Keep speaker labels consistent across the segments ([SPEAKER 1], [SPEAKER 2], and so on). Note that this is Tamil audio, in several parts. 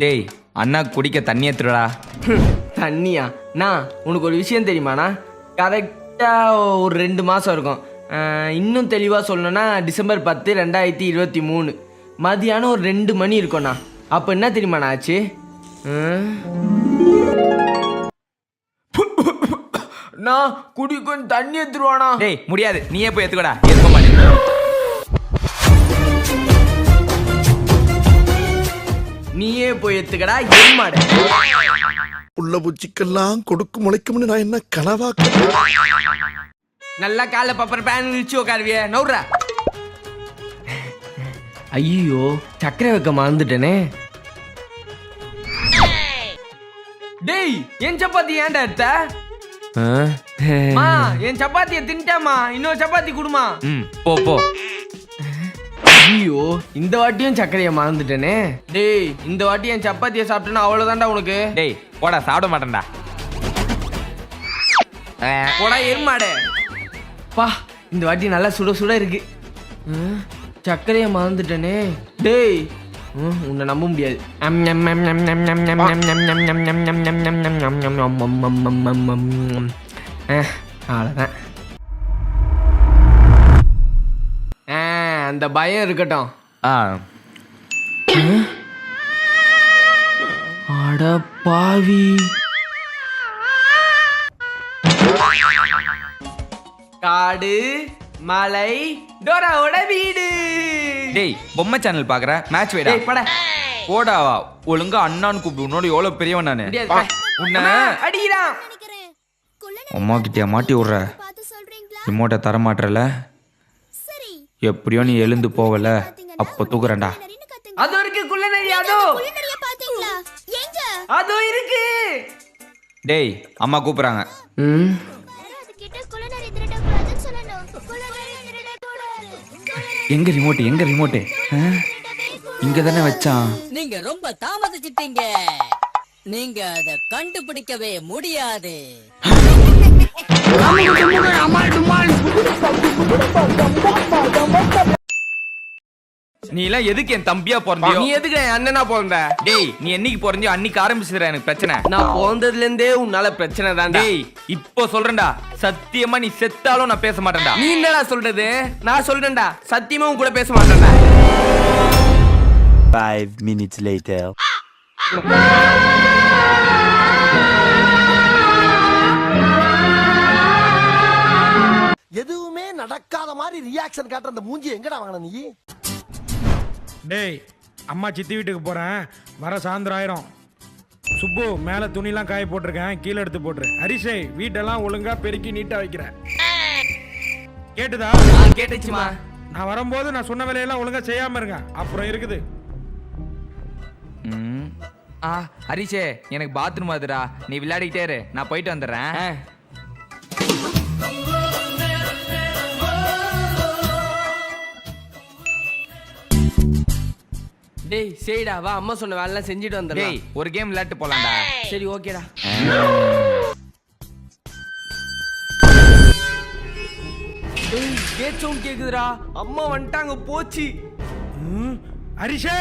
[SPEAKER 1] டேய் அண்ணா குடிக்க தண்ணி எடுத்துடா.
[SPEAKER 2] தண்ணியா? நான் உனக்கு ஒரு விஷயம் தெரியுமாண்ணா? கரெக்டாக ஒரு 2 மாதம் இருக்கும். இன்னும் தெளிவாக சொல்லணும்னா டிசம்பர் 10, 2023 மதியானம் ஒரு 2 மணி இருக்கும்ண்ணா. அப்போ என்ன தெரியுமாண்ணா ஆச்சு? நான் குடிக்கும் தண்ணி எடுத்துருவானா?
[SPEAKER 1] டேய் முடியாது, நீயே போய் எடுத்துக்கடா. எடுக்க மாட்டேன்.
[SPEAKER 2] நீயே போய் எடுத்துக்கடா எருமாட.
[SPEAKER 3] உள்ள பூச்சிக்கெல்லாம் கொடுக்கு முளைக்கும்னு நான் என்ன கனவா?
[SPEAKER 2] நல்லா காலை பப்பர் பேன் இழிச்சு உட்காருவிய நவுறா. ஐயோ சக்கரை வைக்க மறந்துட்டேனே. டேய் என் சப்பாத்தி ஏன்டா எடுத்த? என் சப்பாத்தியை தின்ட்டாமா, இன்னொரு சப்பாத்தி குடுமா.
[SPEAKER 1] போ போ.
[SPEAKER 2] ஐயோ இந்த வாட்டியும் சக்கரையை மறந்துட்டேனே. டேய் இந்த வாட்டி என் சப்பாத்தியை சாப்பிட்டேன்னா அவ்வளவுதான்டா உனக்கு.
[SPEAKER 1] டேய் போடா, சாப்பிட மாட்டேன்டா.
[SPEAKER 2] போடா எருமாடே. பா இந்த வாட்டி நல்லா சுட சுட இருக்கு. சக்கரையை மறந்துட்டேனே. டேய் உன்னை நம்ப முடியாது. அவ்வளோதான். அந்த பயம் இருக்கட்டும். அட பாவி. காடு மலை டோராவோட வீடு.
[SPEAKER 1] டேய் பொம்மை சேனல் பாக்குற? மேட்ச் வேடா.
[SPEAKER 2] டேய் பட
[SPEAKER 1] போடாவா. ஒழுங்கா அண்ணான்னு கூப்பிடு. உன்னோட எவ்வளவு பெரியவன் நானு. உன்ன
[SPEAKER 2] அடிக்கிறான்.
[SPEAKER 1] அம்மா கிட்டே மாட்டி விடுற. ரிமோட்டை தர மாட்டல. எப்படியோ நீ எழுந்து போவல, அப்ப தூக்குறேன்டா.
[SPEAKER 2] அது இருக்கு குள்ளநரி. அதோ இருக்கு.
[SPEAKER 1] டேய் அம்மா கூப்பிடுறாங்க. எங்க ரிமோட்? எங்க ரிமோட்? இங்க தானே வச்சான்.
[SPEAKER 4] நீங்க ரொம்ப தாமதிச்சிட்டீங்க. நீங்க அத கண்டுபிடிக்கவே முடியாது.
[SPEAKER 1] நீ எல்லாம் எதுக்கு என் தம்பியா பிறந்தியோ?
[SPEAKER 2] நீ எதுக்கு என் அண்ணனா பிறந்த?
[SPEAKER 1] டேய் நீ என்னைக்கு பிறந்தியோ அன்னைக்கு ஆரம்பிச்சுற எனக்கு பிரச்சனை.
[SPEAKER 2] நான் பிறந்ததுல இருந்தே உன்னால பிரச்சனை தான்.
[SPEAKER 1] டேய் இப்போ சொல்றேன்டா, சத்தியமா நீ செத்தாலும் நான் பேச மாட்டேன்டா.
[SPEAKER 2] நீ என்னடா சொல்றது? நான் சொல்றேன்டா, சத்தியமா உன் கூட பேச மாட்டேன்டா.
[SPEAKER 5] 5 minutes later.
[SPEAKER 3] எதுவுமே நடக்காத மாதிரி ரியாக்ஷன் காட்டுற அந்த மூஞ்சி எங்கடா வாங்கின நீ?
[SPEAKER 6] டேய் அம்மா சித்தி வீட்டுக்கு போறேன், வர சாயந்தரம் ஆயிரும். சுப்பு மேல துணிலாம் காய போட்டிருக்கேன், கீழே எடுத்து போட்டுரு. ஹரிஷே வீட்டெல்லாம் ஒழுங்கா பெருக்கி நீட்டா வைக்கிறேன். கேட்டுதா?
[SPEAKER 2] கேட்டுச்சுமா.
[SPEAKER 6] நான் வரும்போது நான் சொன்ன வேலையெல்லாம் ஒழுங்கா செய்யாம இருங்க, அப்புறம் இருக்குது.
[SPEAKER 1] ஹரிஷே எனக்கு பாத்ரூம் வருதுடா, நீ விளையாடிக்கிட்டே இரு, நான் போயிட்டு வந்துடுறேன்.
[SPEAKER 2] டேய் சரிடா வா, அம்மா சொன்ன வேலை செஞ்சுட்டு வந்துடலாம்.
[SPEAKER 1] டேய் ஒரு கேம் விளையாட்டு போலாம்டா.
[SPEAKER 2] சரி ஓகேடா. டேய் கேட் சவுண்ட் கேக்குதுடா. அம்மா வந்துட்டாங்க போச்சு.
[SPEAKER 6] ஹரிஷே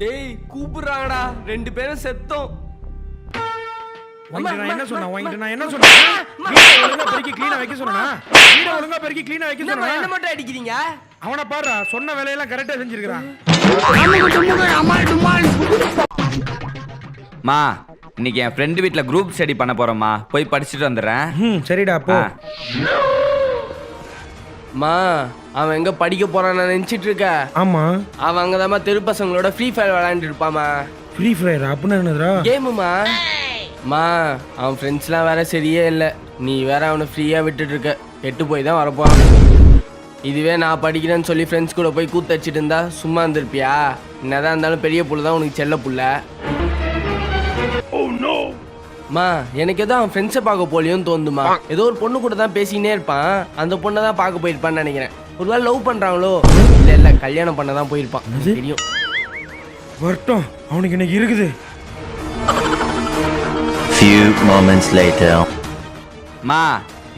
[SPEAKER 2] டேய் கூப்பிடுறாங்கடா, 2 பேரும் செத்தோம்.
[SPEAKER 6] நான் என்ன சொன்னேன்? நான் என்ன சொன்னேன்? வீட ஒழுங்கா பெருக்கி க்ளீனா வைக்க சொன்னா? வீட ஒழுங்கா பெருக்கி க்ளீனா வைக்க சொன்னா?
[SPEAKER 2] என்ன மட்டும் அடிக்கிறீங்க?
[SPEAKER 6] அவனை பாரு, சொன்ன வேலையெல்லாம் கரெக்டா செஞ்சிருக்கான்.
[SPEAKER 1] மா இன்னைக்கு என் ஃப்ரெண்டு வீட்ல குரூப் ஸ்டடி பண்ண போறோம்மா, போய் படிச்சுட்டு வந்துடுறேன்.
[SPEAKER 6] சரிடா போ.
[SPEAKER 2] மா அவன் எங்க படிக்க போறான்னு நினைச்சிட்டு இருக்க?
[SPEAKER 6] ஆமா
[SPEAKER 2] அவன் அங்கதாம்மா தெரு பசங்களோட ஃப்ரீ ஃபயர் விளையாண்டுட்டு இருப்பாமா.
[SPEAKER 6] ஃப்ரீ ஃபயர் அப்படின்னா என்னதுடா?
[SPEAKER 2] கேமுமா. மா அவன் ஃப்ரெண்ட்ஸ்லாம் வேற சரியே இல்லை, நீ வேற அவனை ஃப்ரீயா விட்டுட்டு இருக்க. கெட்டு போய் தான் வரப்போறான். இதுவே நான் படிக்கிறேன்னு சொல்லி ஃப்ரெண்ட்ஸ் கூட போய் கூத்தடிச்சிட்டு இருந்தா சும்மா இருந்திருப்பியா? என்னதான் இருந்தாலும் பெரிய புள்ள தான் உனக்கு செல்ல புள்ள. மா எனக்கு ஏதோ அவன் ஃப்ரெண்ட்ஸை பார்க்க போலியோன்னு தோணுமா. ஏதோ ஒரு பொண்ணு கூட தான் பேசினே இருப்பான், அந்த பொண்ணை தான் பார்க்க போயிருப்பான்னு நினைக்கிறேன். ஒருவேளை லவ் பண்றாங்களோ? இல்ல கல்யாணம் பண்ண தான் போயிருப்பான், தெரியும்.
[SPEAKER 6] வரட்டும், அவனுக்கு இன்னைக்கு இருக்குது.
[SPEAKER 5] Few moments later.
[SPEAKER 1] மா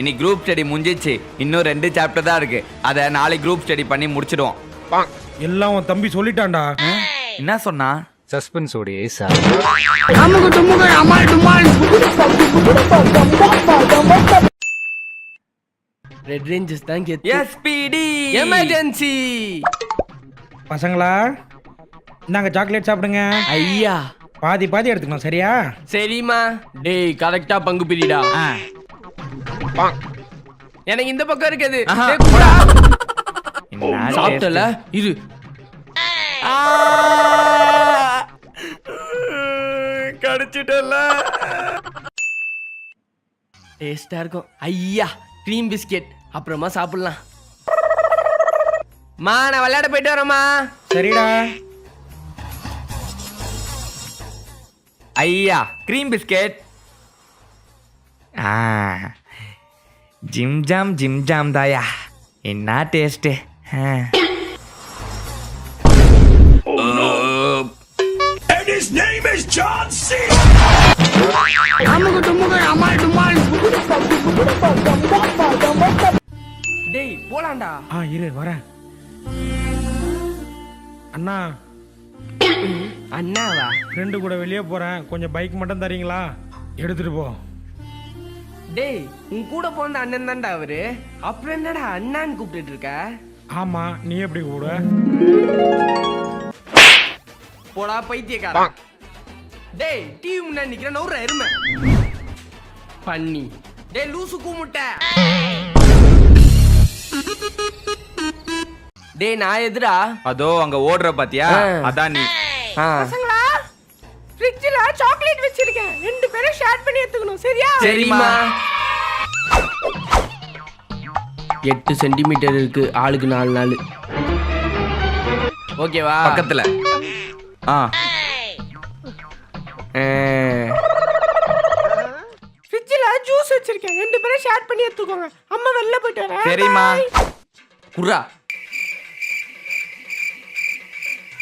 [SPEAKER 1] இன்னைக்கு குரூப் ஸ்டடி முடிஞ்சிச்சு, இன்னும் 2 சாப்டர் தான் இருக்கு. அதை நாளைக்கு குரூப் ஸ்டடி பண்ணி முடிச்சிடுவோம்.
[SPEAKER 6] எல்லாம் உன் தம்பி சொல்லிட்டான்டா.
[SPEAKER 1] என்ன சொன்னா?
[SPEAKER 7] சஸ்பென்ஸ் ஓடியே சார்.
[SPEAKER 2] ரெட் ரேஞ்சஸ் தான் கெத்து.
[SPEAKER 1] SPD
[SPEAKER 2] emergency.
[SPEAKER 6] பசங்களா இந்தாங்க சாக்லேட் சாப்பிடுங்க.
[SPEAKER 2] ஐயா
[SPEAKER 6] பாதி பாதி எடுத்துக்கணும் சரியா?
[SPEAKER 2] சரிம்மா. டேய் கரெக்டா பங்கு பிரிடா. எனக்கு இந்த பக்கம் இருக்குது. டேய், குடுடா. சாப்பிட்டல இரு. கடிச்சிட்டல. டேஸ்டா இருக்கும். ஐயா க்ரீம் பிஸ்கெட். அப்புறமா சாப்பிடலாம். மா நான் விளையாட போயிட்டு வரேம்மா.
[SPEAKER 6] சரிடா.
[SPEAKER 1] ஐயா க்ரீம் பிஸ்கெட். ஜிம் ஜாம் தாயா, என்ன டேஸ்ட்டு.
[SPEAKER 2] டேய் போலாம்டா.
[SPEAKER 6] இரு வரேன். அண்ணா
[SPEAKER 2] அண்ணாவா?
[SPEAKER 6] ஃப்ரெண்டு கூட வெளியே போறேன், கொஞ்சம் பைக் மட்டும் தரீங்களா? எடுத்துட்டு போ.
[SPEAKER 2] டேய் உன் கூட போன அண்ணன் தான்டா அவரு. அப்புறம் என்னடா அண்ணான்னு கூப்பிட்டு இருக்க?
[SPEAKER 6] ஆமா, நீ எப்படி கூட?
[SPEAKER 2] போடா பைத்தியக்காரா. டேய் டிவி முன்னாடி நிக்கிற நவுற எருமை பண்ணி. டேய் லூசு கூமுட்ட. டேய் நான் எதுடா?
[SPEAKER 1] அதோ அங்க ஓடுற பாத்தியா, அதான் நீ.
[SPEAKER 2] பசங்களா ஃப்ரிட்ஜ்ல சாக்லேட் வச்சிருக்கேன், ரெண்டு பேரும் ஷேர் பண்ணி எடுத்துக்கணும் சரியா? சரிம்மா. 8 சென்டிமீட்டர் இருக்கு, ஆளுக்கு 4 நாள். ஓகேவா?
[SPEAKER 1] பக்கத்துல.
[SPEAKER 2] ஃப்ரிட்ஜ்ல ஜூஸ் வச்சிருக்கேன், ரெண்டு பேரும் ஷேர் பண்ணி எடுத்துக்கோங்க. அம்மா வெளில போயிட்டு வரேன்.
[SPEAKER 1] சரிம்மா. குர்ரா.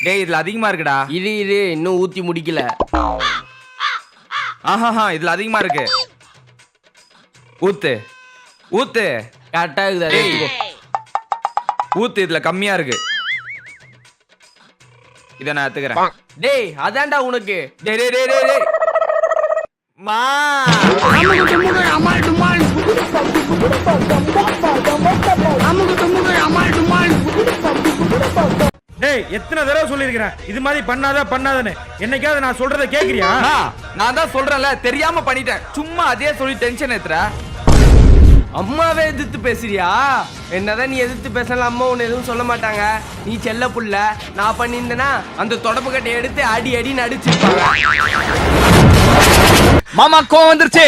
[SPEAKER 1] டேய் இதுல அதிகமா இருக்குடா.
[SPEAKER 2] இரு இன்னும் ஊத்தி முடிக்கல.
[SPEAKER 1] இதுல அதிகமா இருக்கு. ஊத்து ஊத்து.
[SPEAKER 2] கரெக்டா இருக்குது.
[SPEAKER 1] ஊத்து, இதுல கம்மியா இருக்கு. இத நான் எடுத்துக்கிறேன்.
[SPEAKER 2] டேய் அதான்டா உனக்கு.
[SPEAKER 1] டேய் டேய் டேய் டேய் மா.
[SPEAKER 6] டேய் எத்தனை தடவை சொல்லிருக்கிறேன் இது மாதிரி பண்ணாதன்னு. என்னைக்காவது நான் சொல்றத கேக்குறியா?
[SPEAKER 1] நான் தான் சொல்றேன்ல, தெரியாம பண்ணிட்டேன். சும்மா அதே சொல்லி டென்ஷன் ஏத்துற.
[SPEAKER 2] அம்மாவே எதிர்த்து பேசுறியா? என்னதான் நீ எதிர்த்து பேசலாம், அம்மா ஒண்ணு எதுவும் சொல்ல மாட்டாங்க. நீ செல்ல புள்ள. நான் பண்ணியிருந்தேன்னா அந்த தொடப்பு கட்டை எடுத்து அடி நடிச்சிருப்பாங்க.
[SPEAKER 1] மாமா கோவம் வந்துருச்சு.